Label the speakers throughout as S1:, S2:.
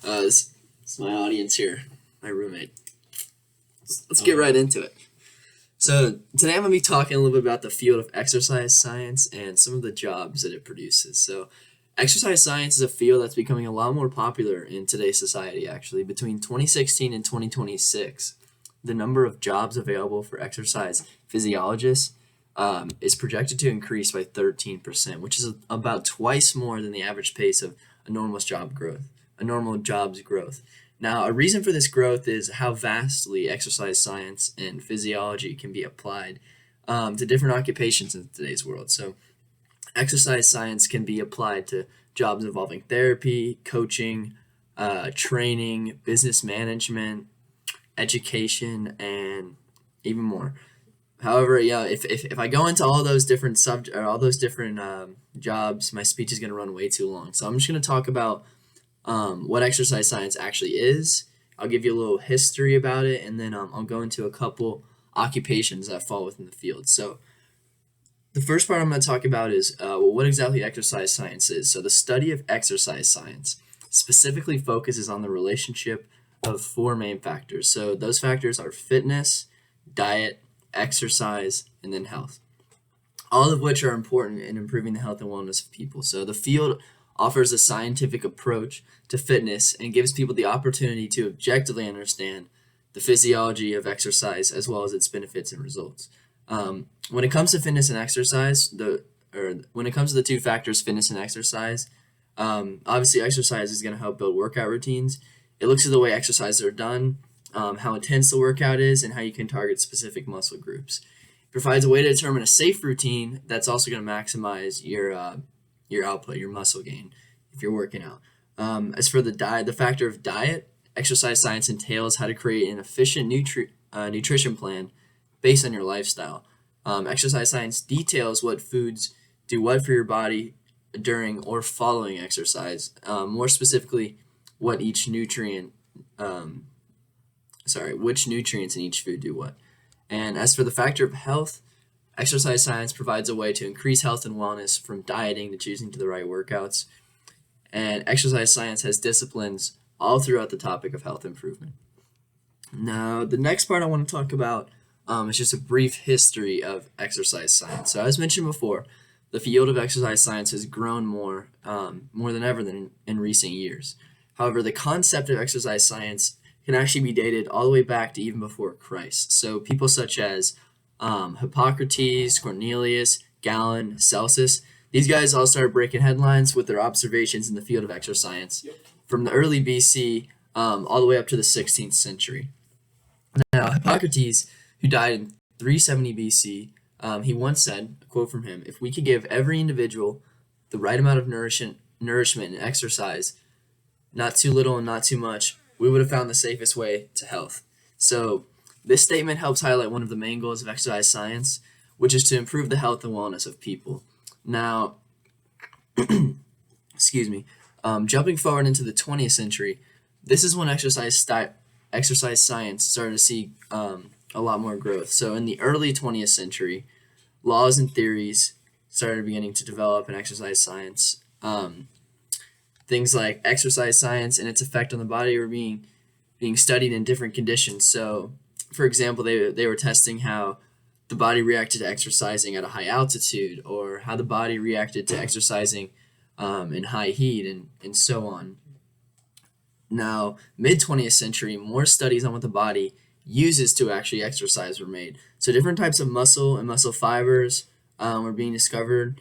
S1: This is my audience here, my roommate. Let's get right into it. So today I'm going to be talking a little bit about the field of exercise science and some of the jobs that it produces. So exercise science is a field that's becoming a lot more popular in today's society, actually. Between 2016 and 2026, the number of jobs available for exercise physiologists is projected to increase by 13%, which is about twice more than the average pace of a normal jobs growth. Now, a reason for this growth is how vastly exercise science and physiology can be applied to different occupations in today's world. So, exercise science can be applied to jobs involving therapy, coaching, training, business management, education, and even more. However, if I go into all those different jobs, my speech is going to run way too long. So I'm just going to talk about what exercise science actually is. I'll give you a little history about it, and then I'll go into a couple occupations that fall within the field. So the first part I'm going to talk about is what exactly exercise science is. So the study of exercise science specifically focuses on the relationship of four main factors. So those factors are fitness, diet, exercise, and then health, all of which are important in improving the health and wellness of people. So the field offers a scientific approach to fitness and gives people the opportunity to objectively understand the physiology of exercise as well as its benefits and results. When it comes to fitness and exercise, when it comes to the two factors, fitness and exercise, obviously exercise is going to help build workout routines. It looks at the way exercises are done, how intense the workout is, and how you can target specific muscle groups. It provides a way to determine a safe routine that's also going to maximize your output, your muscle gain, if you're working out. As for the factor of diet, exercise science entails how to create an efficient nutrition plan based on your lifestyle. Exercise science details what foods do what for your body during or following exercise. More specifically, which nutrients in each food do what. And as for the factor of health, exercise science provides a way to increase health and wellness from dieting to choosing the right workouts. And exercise science has disciplines all throughout the topic of health improvement. Now, the next part I want to talk about is just a brief history of exercise science. So as mentioned before, the field of exercise science has grown more than ever in recent years. However, the concept of exercise science can actually be dated all the way back to even before Christ. So people such as Hippocrates, Cornelius, Galen, Celsus, these guys all started breaking headlines with their observations in the field of exercise science from the early BC all the way up to the 16th century. Now, Hippocrates, who died in 370 BC, he once said, a quote from him, "If we could give every individual the right amount of nourishment and exercise, not too little and not too much, we would have found the safest way to health." So this statement helps highlight one of the main goals of exercise science, which is to improve the health and wellness of people. Now, jumping forward into the 20th century, this is when exercise science started to see a lot more growth. So in the early 20th century, laws and theories started beginning to develop in exercise science. Things like exercise science and its effect on the body were being studied in different conditions. So, for example, they were testing how the body reacted to exercising at a high altitude, or how the body reacted to exercising in high heat, and so on. Now, mid-20th century, more studies on what the body uses to actually exercise were made. So different types of muscle and muscle fibers were being discovered.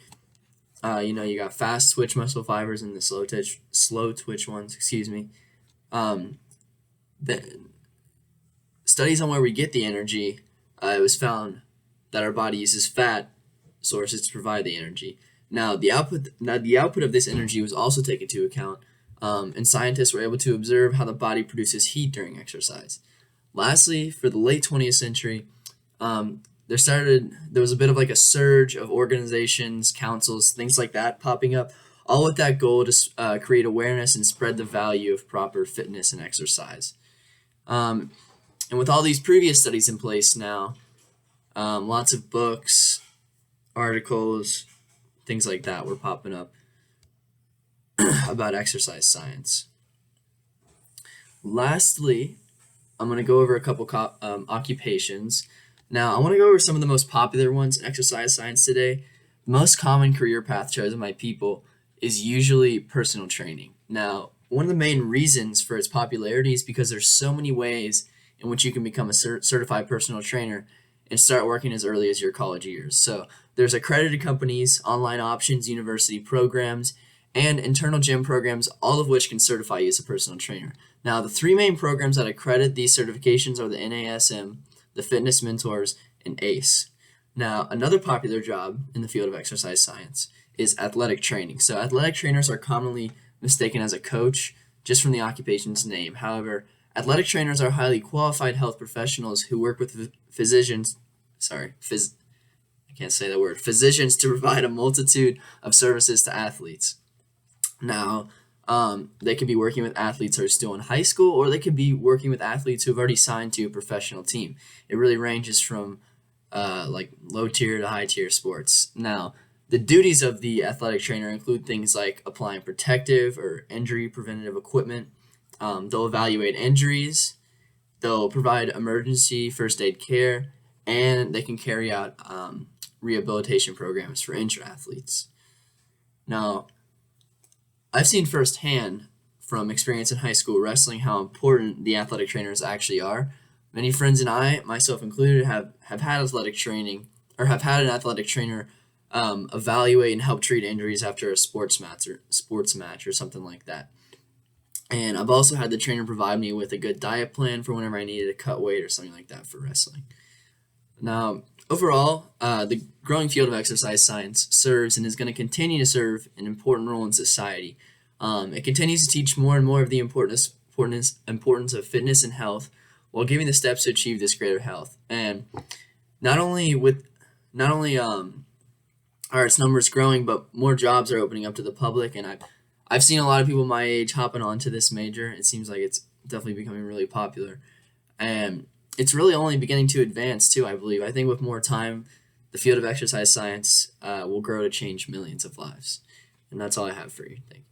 S1: You got fast twitch muscle fibers and the slow twitch ones, The studies on where we get the energy, it was found that our body uses fat sources to provide the energy. Now the output of this energy was also taken into account, and scientists were able to observe how the body produces heat during exercise. Lastly, for the late 20th century, there was a bit of like a surge of organizations, councils, things like that popping up, all with that goal to create awareness and spread the value of proper fitness and exercise. And with all these previous studies in place now, lots of books, articles, things like that were popping up about exercise science. Lastly, I'm going to go over a couple occupations. Now, I want to go over some of the most popular ones in exercise science today. The most common career path chosen by people is usually personal training. Now, one of the main reasons for its popularity is because there's so many ways in which you can become a certified personal trainer and start working as early as your college years. So, there's accredited companies, online options, university programs, and internal gym programs, all of which can certify you as a personal trainer. Now, the three main programs that accredit these certifications are the NASM, the Fitness Mentors, and ACE. Now, another popular job in the field of exercise science is athletic training. So, athletic trainers are commonly mistaken as a coach just from the occupation's name. However, athletic trainers are highly qualified health professionals who work with physicians, I can't say that word, physicians to provide a multitude of services to athletes. Now, they could be working with athletes who are still in high school, or they could be working with athletes who have already signed to a professional team. It really ranges from like low tier to high tier sports. Now, the duties of the athletic trainer include things like applying protective or injury preventative equipment. They'll evaluate injuries. They'll provide emergency first aid care, and they can carry out rehabilitation programs for injured athletes. Now, I've seen firsthand from experience in high school wrestling how important the athletic trainers actually are. Many friends and I, myself included, have had athletic training or have had an athletic trainer evaluate and help treat injuries after a sports match or something like that. And I've also had the trainer provide me with a good diet plan for whenever I needed to cut weight or something like that for wrestling. Now, overall, the growing field of exercise science serves and is going to continue to serve an important role in society. It continues to teach more and more of the importance of fitness and health while giving the steps to achieve this greater health. And not only are its numbers growing, but more jobs are opening up to the public. And I've seen a lot of people my age hopping onto this major. It seems like it's definitely becoming really popular. And it's really only beginning to advance too, I believe. I think with more time, the field of exercise science will grow to change millions of lives. And that's all I have for you. Thank you.